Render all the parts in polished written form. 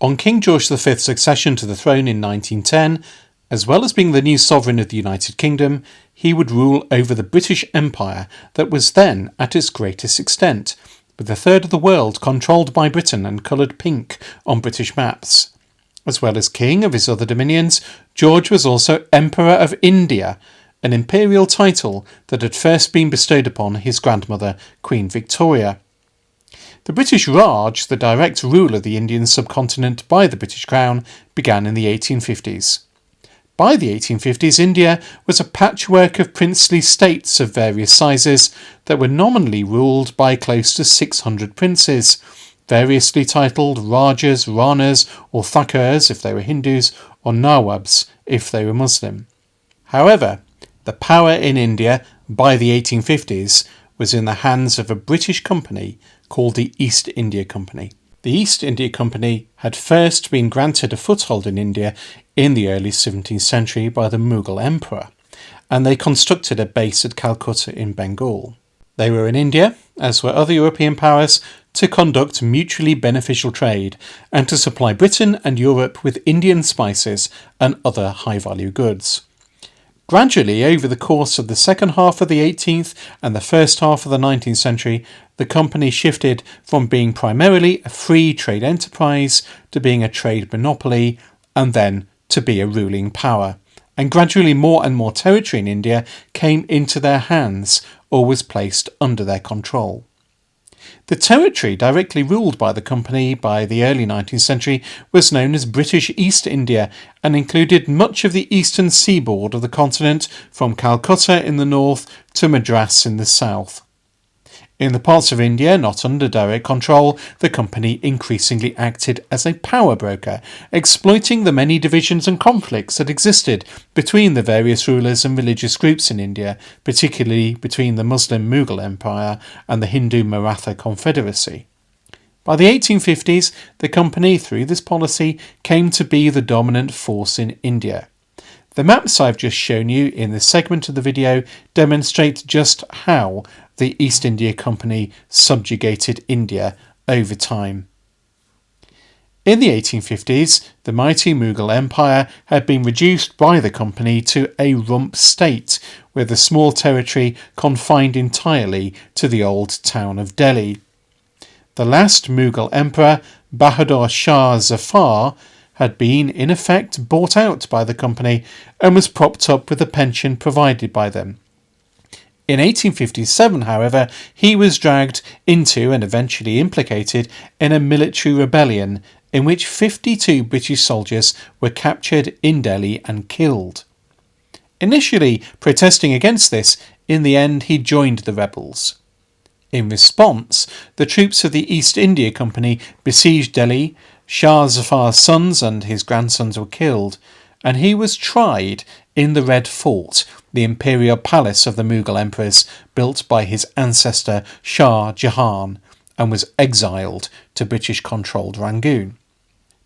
On King George V's accession to the throne in 1910, as well as being the new sovereign of the United Kingdom, he would rule over the British Empire that was then at its greatest extent, with a third of the world controlled by Britain and coloured pink on British maps. As well as king of his other dominions, George was also Emperor of India, an imperial title that had first been bestowed upon his grandmother, Queen Victoria. The British Raj, the direct rule of the Indian subcontinent by the British Crown, began in the 1850s. By the 1850s, India was a patchwork of princely states of various sizes that were nominally ruled by close to 600 princes, variously titled Rajas, Ranas, or Thakurs if they were Hindus, or Nawabs if they were Muslim. However, the power in India by the 1850s was in the hands of a British company called the East India Company. The East India Company had first been granted a foothold in India in the early 17th century by the Mughal Emperor, and they constructed a base at Calcutta in Bengal. They were in India, as were other European powers, to conduct mutually beneficial trade and to supply Britain and Europe with Indian spices and other high-value goods. Gradually, over the course of the second half of the 18th and the first half of the 19th century, the company shifted from being primarily a free trade enterprise to being a trade monopoly and then to be a ruling power. And gradually more and more territory in India came into their hands or was placed under their control. The territory directly ruled by the company by the early 19th century was known as British East India and included much of the eastern seaboard of the continent from Calcutta in the north to Madras in the south. In the parts of India not under direct control, the company increasingly acted as a power broker, exploiting the many divisions and conflicts that existed between the various rulers and religious groups in India, particularly between the Muslim Mughal Empire and the Hindu Maratha Confederacy. By the 1850s, the company, through this policy, came to be the dominant force in India. The maps I've just shown you in this segment of the video demonstrate just how the East India Company subjugated India over time. In the 1850s, the mighty Mughal Empire had been reduced by the company to a rump state, with a small territory confined entirely to the old town of Delhi. The last Mughal emperor, Bahadur Shah Zafar, had been in effect bought out by the company and was propped up with a pension provided by them. In 1857, however, he was dragged into and eventually implicated in a military rebellion in which 52 British soldiers were captured in Delhi and killed. Initially protesting against this, in the end he joined the rebels. In response, the troops of the East India Company besieged Delhi. Shah Zafar's sons and his grandsons were killed, and he was tried in the Red Fort, the imperial palace of the Mughal emperors, built by his ancestor Shah Jahan, and was exiled to British-controlled Rangoon.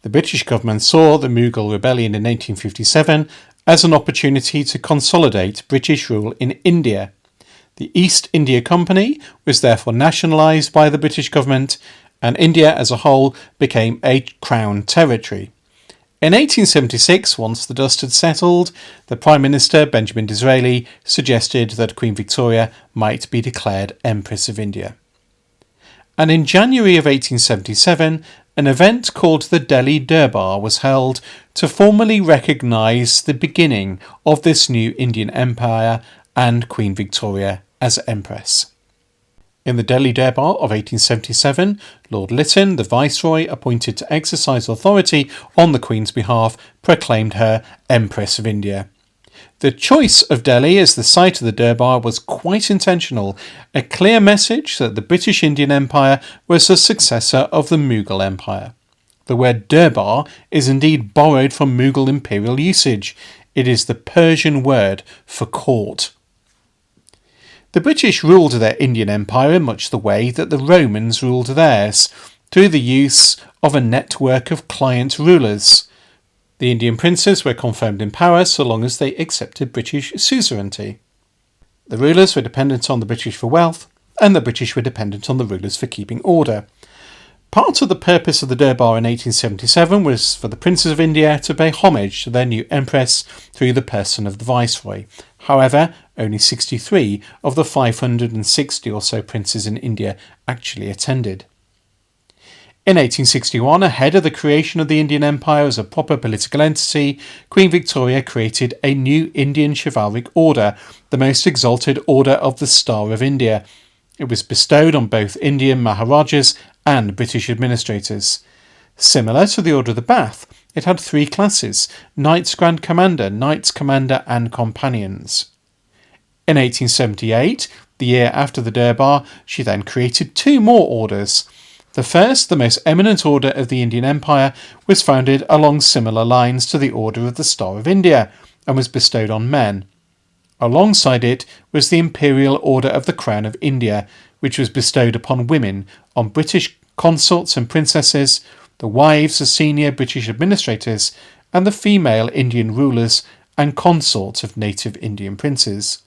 The British government saw the Mughal rebellion in 1857 as an opportunity to consolidate British rule in India. The East India Company was therefore nationalised by the British government, and India as a whole became a Crown territory. In 1876, once the dust had settled, the Prime Minister, Benjamin Disraeli, suggested that Queen Victoria might be declared Empress of India. And in January of 1877, an event called the Delhi Durbar was held to formally recognise the beginning of this new Indian Empire and Queen Victoria as Empress. In the Delhi Durbar of 1877, Lord Lytton, the Viceroy appointed to exercise authority on the Queen's behalf, proclaimed her Empress of India. The choice of Delhi as the site of the Durbar was quite intentional, a clear message that the British Indian Empire was the successor of the Mughal Empire. The word Durbar is indeed borrowed from Mughal imperial usage. It is the Persian word for court. The British ruled their Indian Empire in much the way that the Romans ruled theirs, through the use of a network of client rulers. The Indian princes were confirmed in power so long as they accepted British suzerainty. The rulers were dependent on the British for wealth, and the British were dependent on the rulers for keeping order. Part of the purpose of the Durbar in 1877 was for the princes of India to pay homage to their new empress through the person of the viceroy. However, only 63 of the 560 or so princes in India actually attended. In 1861, ahead of the creation of the Indian Empire as a proper political entity, Queen Victoria created a new Indian chivalric order, the most exalted order of the Star of India. It was bestowed on both Indian Maharajas and British administrators. Similar to the Order of the Bath, it had 3 classes: Knights Grand Commander, Knights Commander and Companions. In 1878, the year after the Durbar, she then created 2 more orders. The first, the most eminent order of the Indian Empire, was founded along similar lines to the Order of the Star of India and was bestowed on men. Alongside it was the Imperial Order of the Crown of India, which was bestowed upon women, on British consorts and princesses, the wives of senior British administrators, and the female Indian rulers and consorts of native Indian princes.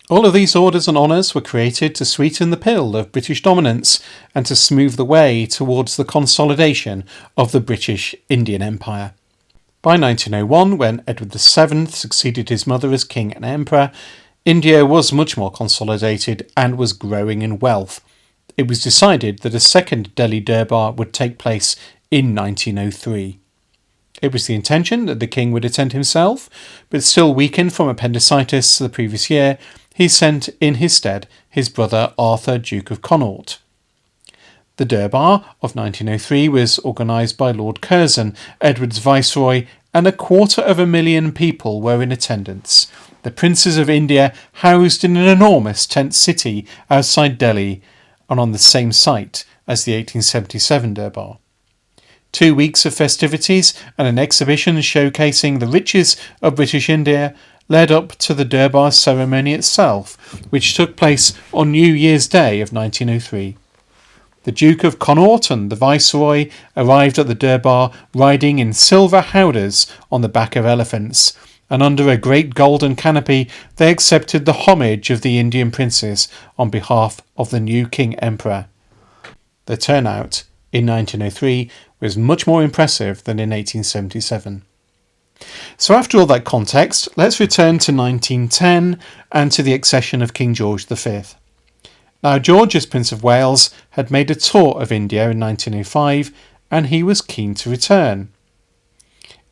All of these orders and honours were created to sweeten the pill of British dominance and to smooth the way towards the consolidation of the British Indian Empire. By 1901, when Edward VII succeeded his mother as king and emperor, India was much more consolidated and was growing in wealth. It was decided that a second Delhi Durbar would take place in 1903. It was the intention that the king would attend himself, but still weakened from appendicitis the previous year, he sent in his stead his brother Arthur, Duke of Connaught. The Durbar of 1903 was organised by Lord Curzon, Edward's viceroy, and 250,000 people were in attendance. The princes of India housed in an enormous tent city outside Delhi and on the same site as the 1877 Durbar. 2 weeks of festivities and an exhibition showcasing the riches of British India led up to the Durbar ceremony itself, which took place on New Year's Day of 1903. The Duke of Connaught and the Viceroy arrived at the Durbar riding in silver howdahs on the back of elephants, and under a great golden canopy they accepted the homage of the Indian princes on behalf of the new King Emperor. The turnout in 1903 was much more impressive than in 1877. So after all that context, let's return to 1910 and to the accession of King George V. Now, George, as Prince of Wales, had made a tour of India in 1905 and he was keen to return.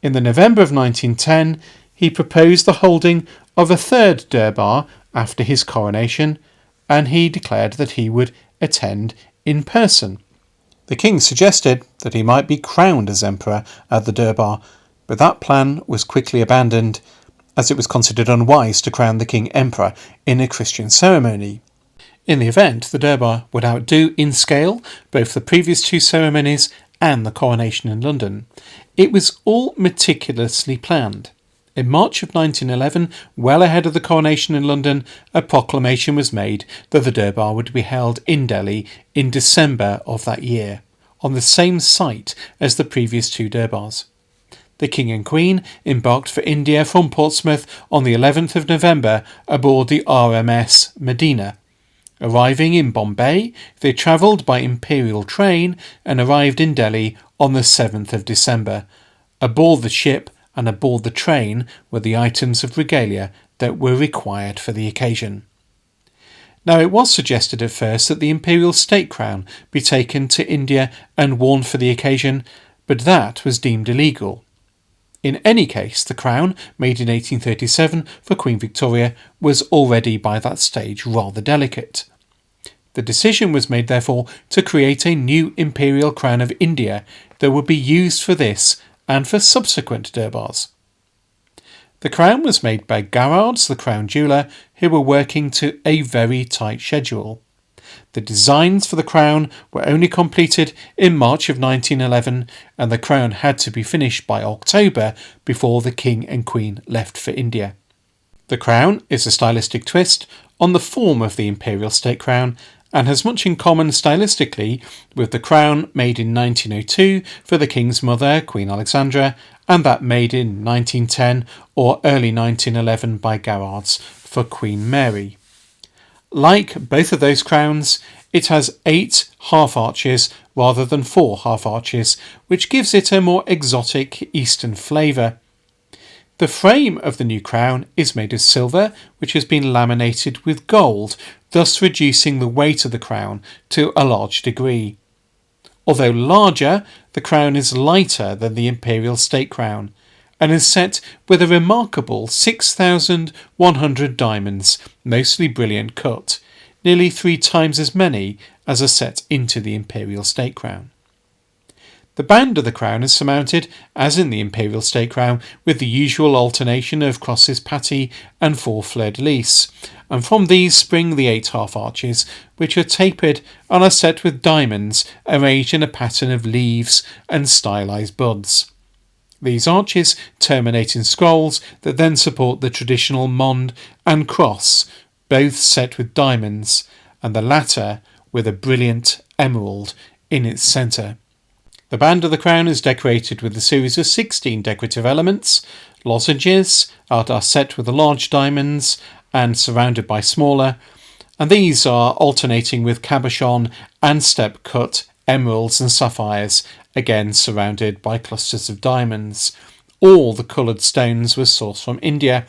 In the November of 1910, he proposed the holding of a third Durbar after his coronation, and he declared that he would attend in person. The king suggested that he might be crowned as emperor at the Durbar, but that plan was quickly abandoned, as it was considered unwise to crown the king emperor in a Christian ceremony. In the event, the Durbar would outdo in scale both the previous 2 ceremonies and the coronation in London. It was all meticulously planned. In March of 1911, well ahead of the coronation in London, a proclamation was made that the Durbar would be held in Delhi in December of that year, on the same site as the previous 2 Durbars. The King and Queen embarked for India from Portsmouth on the 11th of November aboard the RMS Medina. Arriving in Bombay, they travelled by Imperial train and arrived in Delhi on the 7th of December. Aboard the ship and aboard the train were the items of regalia that were required for the occasion. Now, it was suggested at first that the imperial state crown be taken to India and worn for the occasion, but that was deemed illegal. In any case, the crown, made in 1837 for Queen Victoria, was already by that stage rather delicate. The decision was made, therefore, to create a new Imperial Crown of India that would be used for this and for subsequent Durbars. The crown was made by Garrards, the crown jeweller, who were working to a very tight schedule. The designs for the crown were only completed in March of 1911, and the crown had to be finished by October before the King and Queen left for India. The crown is a stylistic twist on the form of the imperial state crown and has much in common stylistically with the crown made in 1902 for the King's mother, Queen Alexandra, and that made in 1910 or early 1911 by Garrards for Queen Mary. Like both of those crowns, It has 8 half arches rather than 4 half arches, which gives it a more exotic Eastern flavour. The frame of the new crown is made of silver, which has been laminated with gold, thus reducing the weight of the crown to a large degree. Although larger, the crown is lighter than the imperial state crown, and is set with a remarkable 6,100 diamonds, mostly brilliant cut, nearly 3 times as many as are set into the imperial state crown. The band of the crown is surmounted, as in the imperial state crown, with the usual alternation of crosses patty and 4 fleur-de-lis, and from these spring the 8 half arches, which are tapered and are set with diamonds arranged in a pattern of leaves and stylised buds. These arches terminate in scrolls that then support the traditional mond and cross, both set with diamonds, and the latter with a brilliant emerald in its centre. The band of the crown is decorated with a series of 16 decorative elements. Lozenges are set with the large diamonds and surrounded by smaller, and these are alternating with cabochon and step-cut emeralds and sapphires, again surrounded by clusters of diamonds. All the coloured stones were sourced from India.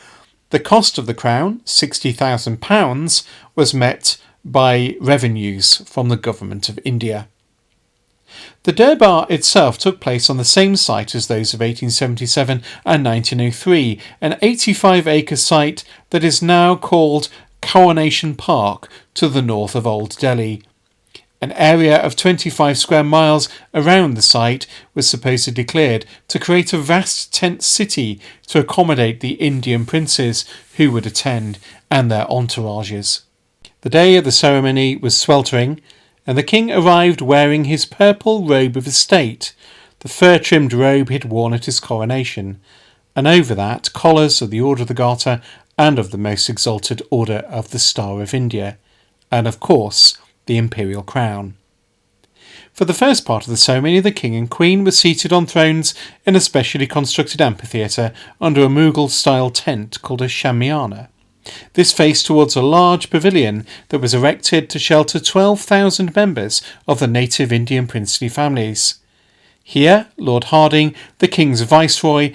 The cost of the crown, £60,000, was met by revenues from the government of India. The Durbar itself took place on the same site as those of 1877 and 1903, an 85-acre site that is now called Coronation Park to the north of Old Delhi. An area of 25 square miles around the site was supposedly cleared to create a vast tent city to accommodate the Indian princes who would attend and their entourages. The day of the ceremony was sweltering, and the king arrived wearing his purple robe of estate, the fur-trimmed robe he'd worn at his coronation, and over that collars of the Order of the Garter and of the Most Exalted Order of the Star of India, and of course the imperial crown. For the first part of the ceremony, the king and queen were seated on thrones in a specially constructed amphitheatre under a Mughal-style tent called a shamiana. This faced towards a large pavilion that was erected to shelter 12,000 members of the native Indian princely families. Here, Lord Hardinge, the king's viceroy,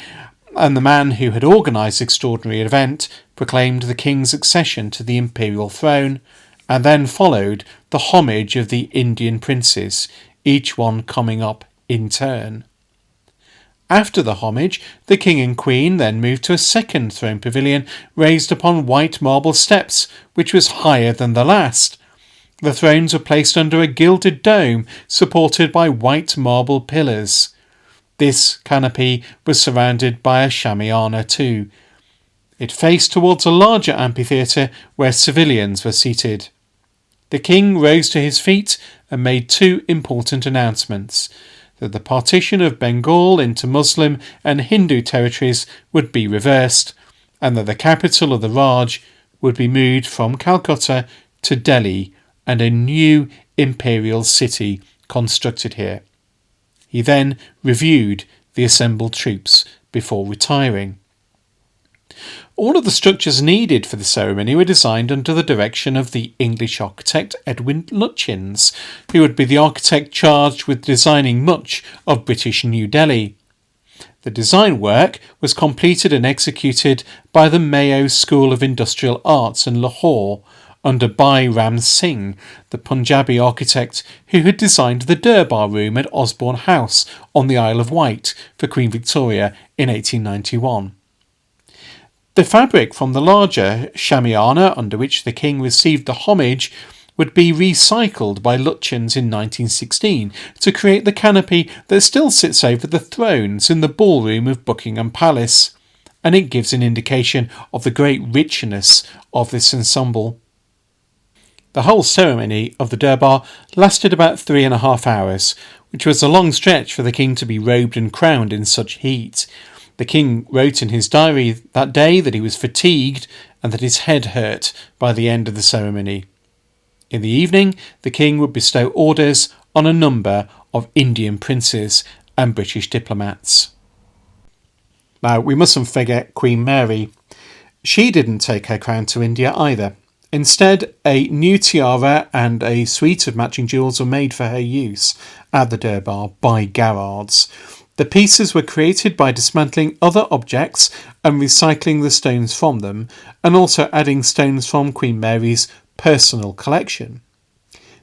and the man who had organised the extraordinary event, proclaimed the king's accession to the imperial throne, and then followed the homage of the Indian princes, each one coming up in turn. After the homage, the king and queen then moved to a second throne pavilion raised upon white marble steps, which was higher than the last. The thrones were placed under a gilded dome supported by white marble pillars. This canopy was surrounded by a shamiana too. It faced towards a larger amphitheatre where civilians were seated. The king rose to his feet and made 2 important announcements: that the partition of Bengal into Muslim and Hindu territories would be reversed, and that the capital of the Raj would be moved from Calcutta to Delhi and a new imperial city constructed here. He then reviewed the assembled troops before retiring. All of the structures needed for the ceremony were designed under the direction of the English architect Edwin Lutyens, who would be the architect charged with designing much of British New Delhi. The design work was completed and executed by the Mayo School of Industrial Arts in Lahore under Bhai Ram Singh, the Punjabi architect who had designed the Durbar Room at Osborne House on the Isle of Wight for Queen Victoria in 1891. The fabric from the larger shamiana under which the king received the homage would be recycled by Lutyens in 1916 to create the canopy that still sits over the thrones in the ballroom of Buckingham Palace, and it gives an indication of the great richness of this ensemble. The whole ceremony of the Durbar lasted about 3.5 hours, which was a long stretch for the king to be robed and crowned in such heat. The king wrote in his diary that day that he was fatigued and that his head hurt by the end of the ceremony. In the evening, the king would bestow orders on a number of Indian princes and British diplomats. Now, we mustn't forget Queen Mary. She didn't take her crown to India either, Instead, a new tiara and a suite of matching jewels were made for her use at the Durbar by Garrards. The pieces were created by dismantling other objects and recycling the stones from them, and also adding stones from Queen Mary's personal collection.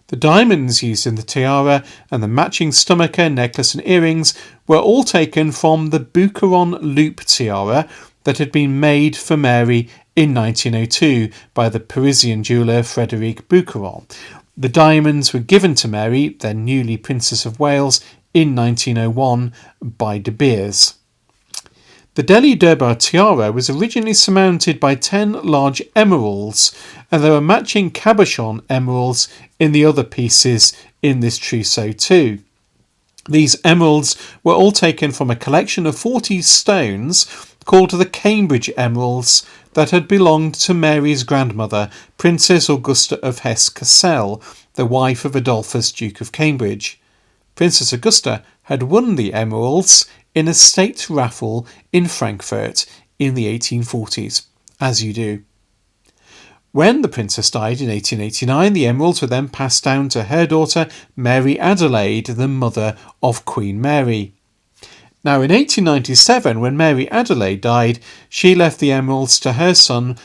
The diamonds used in the tiara and the matching stomacher, necklace and earrings were all taken from the Boucheron loop tiara that had been made for Mary in 1902 by the Parisian jeweller Frédéric Boucheron. The diamonds were given to Mary, then newly Princess of Wales, in 1901 by De Beers. The Delhi Durbar tiara was originally surmounted by 10 large emeralds, and there were matching cabochon emeralds in the other pieces in this trousseau too. These emeralds were all taken from a collection of 40 stones called the Cambridge Emeralds that had belonged to Mary's grandmother, Princess Augusta of Hesse-Kassel, the wife of Adolphus, Duke of Cambridge. Princess Augusta had won the emeralds in a state raffle in Frankfurt in the 1840s, as you do. When the princess died in 1889, the emeralds were then passed down to her daughter Mary Adelaide, the mother of Queen Mary. Now in 1897, when Mary Adelaide died, she left the emeralds to her son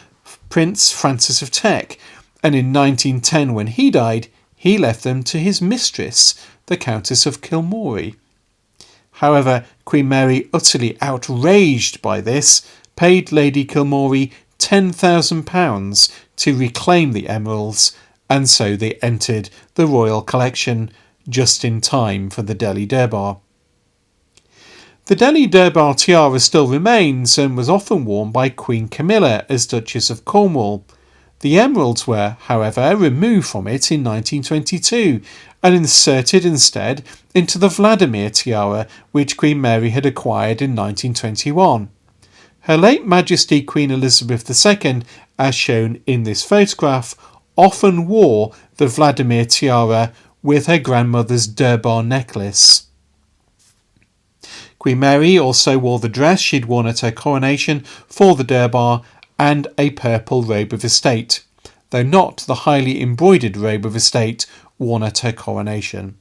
Prince Francis of Teck, and in 1910, when he died, he left them to his mistress, the Countess of Kilmorey. However, Queen Mary, utterly outraged by this, paid Lady Kilmorey £10,000 to reclaim the emeralds, and so they entered the royal collection just in time for the Delhi Durbar. The Delhi Durbar tiara still remains and was often worn by Queen Camilla as Duchess of Cornwall. The emeralds were, however, removed from it in 1922 and inserted instead into the Vladimir tiara which Queen Mary had acquired in 1921. Her late Majesty Queen Elizabeth II, as shown in this photograph, often wore the Vladimir tiara with her grandmother's Durbar necklace. Queen Mary also wore the dress she'd worn at her coronation for the Durbar and a purple robe of estate, though not the highly embroidered robe of estate worn at her coronation.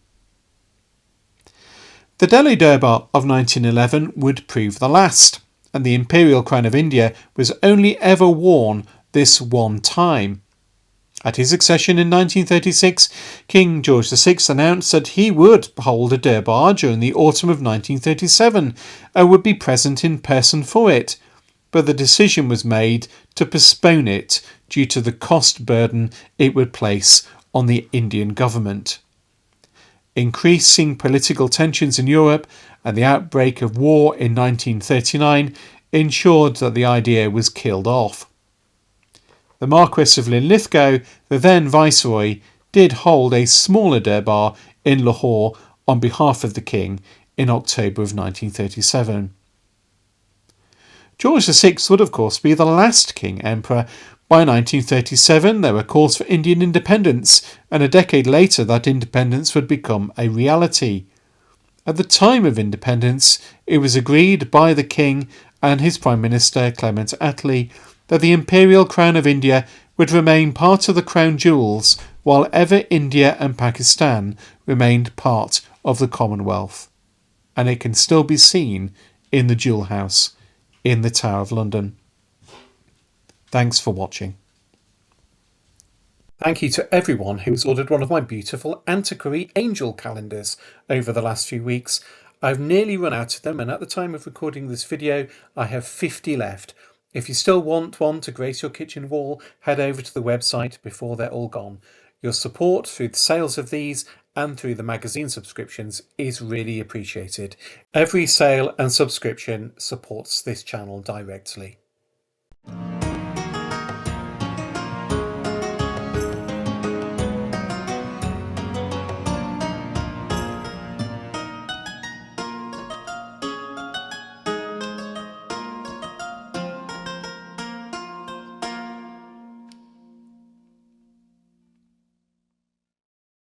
The Delhi Durbar of 1911 would prove the last, and the Imperial Crown of India was only ever worn this one time. At his accession in 1936, King George VI announced that he would hold a Durbar during the autumn of 1937 and would be present in person for it, but the decision was made to postpone it due to the cost burden it would place on the Indian government. Increasing political tensions in Europe and the outbreak of war in 1939 ensured that the idea was killed off. The Marquess of Linlithgow, the then Viceroy, did hold a smaller Durbar in Lahore on behalf of the King in October of 1937. George VI would of course be the last King Emperor. By 1937 there were calls for Indian independence, and a decade later that independence would become a reality. At the time of independence, it was agreed by the King and his Prime Minister Clement Attlee that the Imperial Crown of India would remain part of the Crown Jewels while ever India and Pakistan remained part of the Commonwealth. And it can still be seen in the Jewel House in the Tower of London. Thanks for watching. Thank you to everyone who's ordered one of my beautiful antiquary angel calendars over the last few weeks. I've nearly run out of them, and at the time of recording this video I have 50 left. If you still want one to grace your kitchen wall, head over to the website before they're all gone. Your support through the sales of these and through the magazine subscriptions is really appreciated. Every sale and subscription supports this channel directly.